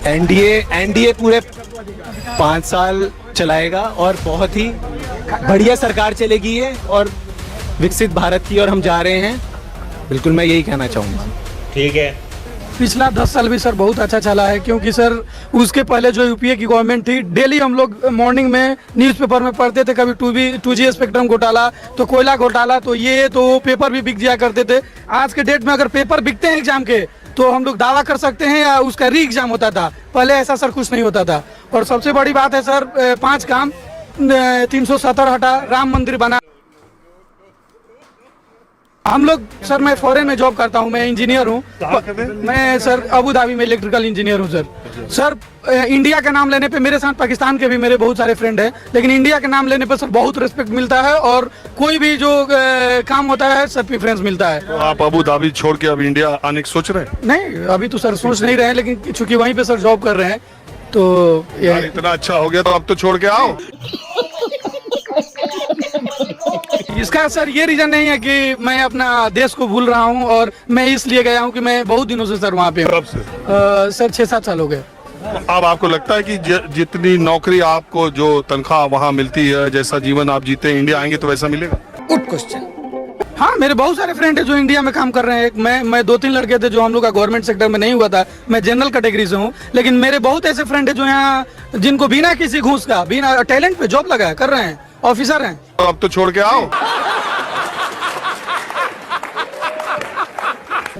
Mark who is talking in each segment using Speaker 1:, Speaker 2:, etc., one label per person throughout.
Speaker 1: NDA पूरे 5 साल चलाएगा और बहुत ही बढ़िया सरकार चलेगी ये, और विकसित भारत की ओर हम जा रहे हैं। बिल्कुल मैं यही कहना चाहूँगा।
Speaker 2: ठीक है।
Speaker 3: पिछला 10 साल भी सर बहुत अच्छा चला है, क्योंकि सर उसके पहले जो यूपीए की गवर्नमेंट थी, डेली हम लोग मॉर्निंग में न्यूज़पेपर में पढ़ते थे, कभी 2G स्पेक्ट्रम घोटाला, तो कोयला घोटाला, तो ये तो पेपर भी बिक जाया करते थे। आज के डेट में अगर पेपर बिकते हैं एग्जाम के, तो हम लोग दावा कर सकते हैं या उसका री एग्जाम होता था। पहले ऐसा सर कुछ नहीं होता था। और सबसे बड़ी बात है सर, 5 काम 370 हटा, राम मंदिर बना। हम लोग सर, मैं फॉरेन में जॉब करता हूँ, मैं इंजीनियर हूँ। मैं सर अबू धाबी में इलेक्ट्रिकल इंजीनियर हूँ सर। इंडिया का नाम लेने पे, मेरे साथ पाकिस्तान के भी मेरे बहुत सारे फ्रेंड हैं, लेकिन इंडिया का नाम लेने पे सर बहुत रिस्पेक्ट मिलता है, और कोई भी जो काम होता है सब प्रेफरेंस मिलता है।
Speaker 4: तो आप अबू धाबी छोड़ के अब इंडिया आने की सोच रहे हैं?
Speaker 3: नहीं, अभी तो सर सोच नहीं रहे हैं, लेकिन चूंकि वहीं पे सर जॉब कर रहे हैं, तो
Speaker 4: यार इतना अच्छा हो गया तो अब तो छोड़ के आओ।
Speaker 3: इसका सर ये रीजन नहीं है कि मैं अपना देश को भूल रहा हूँ, और मैं इसलिए गया हूँ कि मैं बहुत दिनों से सर वहाँ पे हूँ। सर 6-7 साल हो गए।
Speaker 4: अब आपको लगता है कि जितनी नौकरी आपको, जो तनख्वाह वहाँ मिलती है, जैसा जीवन आप जीते हैं, इंडिया आएंगे तो वैसा मिलेगा?
Speaker 3: Good question. हाँ, मेरे बहुत सारे फ्रेंड है जो इंडिया में काम कर रहे हैं। मैं 2-3 लड़के थे जो हम लोग का गवर्नमेंट सेक्टर में नहीं हुआ था, मैं जनरल कैटेगरी से हूँ, लेकिन मेरे बहुत ऐसे फ्रेंड है जो यहाँ, जिनको बिना किसी घूस का, बिना टैलेंट पे जॉब लगा कर रहे हैं, ऑफिसर हैं।
Speaker 4: तो अब तो छोड़ के आओ।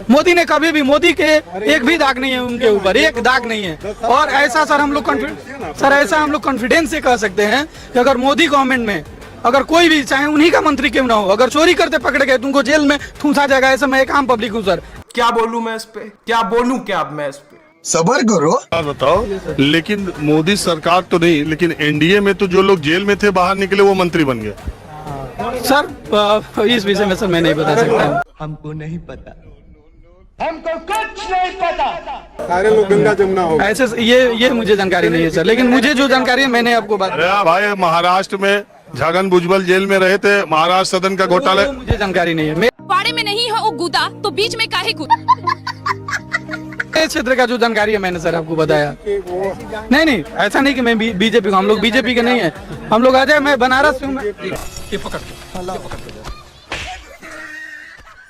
Speaker 3: मोदी ने कभी भी, मोदी के एक भी दाग नहीं है उनके ऊपर, एक दाग नहीं है। और ऐसा सर हम लोग कॉन्फिडेंस से कह सकते हैं कि अगर मोदी गवर्नमेंट में अगर कोई भी, चाहे उन्हीं का मंत्री क्यों ना हो, अगर चोरी करते पकड़े गए, तुमको जेल में ठूंसा जाएगा। ऐसा मैं एक आम पब्लिक हूँ सर।
Speaker 5: क्या बोलूं मैं इस पे, क्या बोलूं क्या मैं इस पे?
Speaker 6: सबर करो।
Speaker 4: बताओ, लेकिन मोदी सरकार तो नहीं, लेकिन एनडीए में तो जो लोग जेल में थे बाहर निकले वो मंत्री बन गए।
Speaker 3: सर इस विषय में सर मैं नहीं बता सकता।
Speaker 6: हमको नहीं पता,
Speaker 7: हमको कुछ नहीं पता।
Speaker 8: सारे लोग गंगा जमुना हो
Speaker 3: ऐसे ये मुझे जानकारी नहीं है सर, लेकिन मुझे जो जानकारी है मैंने आपको बात।
Speaker 4: अरे भाई, महाराष्ट्र में छगन भुजबल जेल में रहे थे, महाराष्ट्र सदन का घोटाला।
Speaker 3: मुझे जानकारी नहीं है।
Speaker 9: बाड़े में नहीं है वो गुदा, तो बीच में काहे गुदा?
Speaker 3: क्षेत्र का जो जानकारी है मैंने सर आपको बताया। नहीं, ऐसा नहीं कि मैं बीजेपी को, हम लोग बीजेपी के नहीं है, हम लोग आ जाए, मैं बनारस से हूँ। ये पकड़।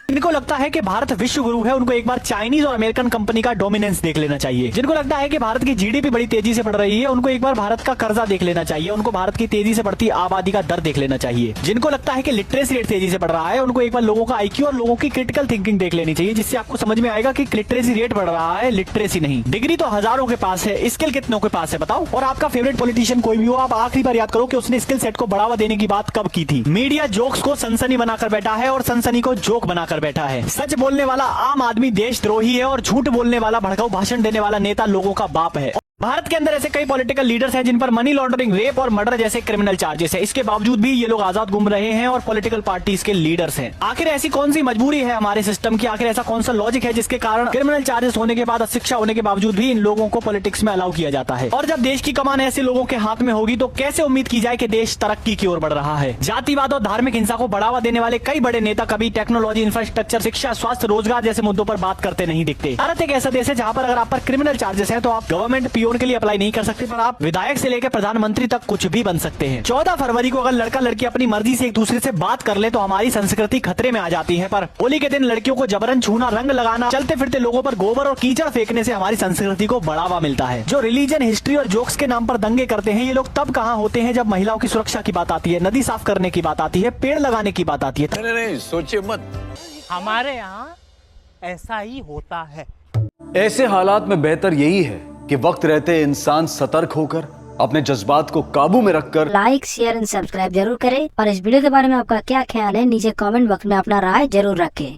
Speaker 10: जिनको लगता है कि भारत विश्व गुरु है, उनको एक बार चाइनीज और अमेरिकन कंपनी का डोमिनेंस देख लेना चाहिए। जिनको लगता है कि भारत की जीडीपी बड़ी तेजी से बढ़ रही है, उनको एक बार भारत का कर्जा देख लेना चाहिए। उनको भारत की तेजी से बढ़ती आबादी का दर देख लेना चाहिए। जिनको लगता है कि लिटरेसी रेट तेजी से बढ़ रहा है, उनको एक बार लोगों का आईक्यू और लोगों की क्रिटिकल थिंकिंग देख लेनी चाहिए, जिससे आपको समझ में आएगा कि लिटरेसी रेट बढ़ रहा है, लिटरेसी नहीं। डिग्री तो हजारों के पास है, स्किल कितनों के पास है बताओ? और आपका फेवरेट पॉलिटिशियन कोई भी हो, आप आखिरी बार याद करो कि उसने स्किल सेट को बढ़ावा देने की बात कब की थी। मीडिया जोक्स को सनसनी बनाकर बैठा है और सनसनी को जोक बनाकर बैठा है। सच बोलने वाला आम आदमी देशद्रोही है, और झूठ बोलने वाला, भड़काऊ भाषण देने वाला नेता लोगों का बाप है। भारत के अंदर ऐसे कई पॉलिटिकल लीडर्स हैं जिन पर मनी लॉन्ड्रिंग, रेप और मर्डर जैसे क्रिमिनल चार्जेस है। इसके बावजूद भी ये लोग आजाद घूम रहे हैं और पॉलिटिकल पार्टीज के लीडर्स हैं। आखिर ऐसी कौन सी मजबूरी है हमारे सिस्टम की, आखिर ऐसा कौन सा लॉजिक है जिसके कारण क्रिमिनल चार्जेस होने के बाद, शिक्षा होने के बावजूद भी इन लोगों को पॉलिटिक्स में अलाउ किया जाता है? और जब देश की कमान ऐसे लोगों के हाथ में होगी, तो कैसे उम्मीद की जाए कि देश तरक्की की ओर बढ़ रहा है? जातिवाद और धार्मिक हिंसा को बढ़ावा देने वाले कई बड़े नेता कभी टेक्नोलॉजी, इंफ्रास्ट्रक्चर, शिक्षा, स्वास्थ्य, रोजगार जैसे मुद्दों पर बात करते नहीं दिखते। भारत एक ऐसा देश है जहाँ पर अगर आप पर क्रिमिनल चार्जेस है तो आप गवर्नमेंट पीओन के लिए अप्लाई नहीं कर सकते, पर आप विधायक से लेकर प्रधानमंत्री तक कुछ भी बन सकते हैं। 14 फरवरी को अगर लड़का लड़की अपनी मर्जी से एक दूसरे से बात कर ले तो हमारी संस्कृति खतरे में आ जाती है, पर होली के दिन लड़कियों को जबरन छूना, रंग लगाना, चलते फिरते लोगों पर गोबर और कीचड़ फेंकने से हमारी संस्कृति को बढ़ावा मिलता है। जो रिलीजन, हिस्ट्री और जोक्स के नाम पर दंगे करते हैं, ये लोग तब कहाँ होते हैं जब महिलाओं की सुरक्षा की बात आती है, नदी साफ करने की बात आती है, पेड़ लगाने की बात आती है।
Speaker 6: नहीं सोचे मत,
Speaker 7: हमारे यहाँ ऐसा ही होता है।
Speaker 11: ऐसे हालात में बेहतर यही है कि वक्त रहते इंसान सतर्क होकर अपने जज्बात को काबू में रखकर
Speaker 12: लाइक, शेयर एंड सब्सक्राइब जरूर करें। और इस वीडियो के बारे में आपका क्या ख्याल है नीचे कमेंट बॉक्स में अपना राय जरूर रखें।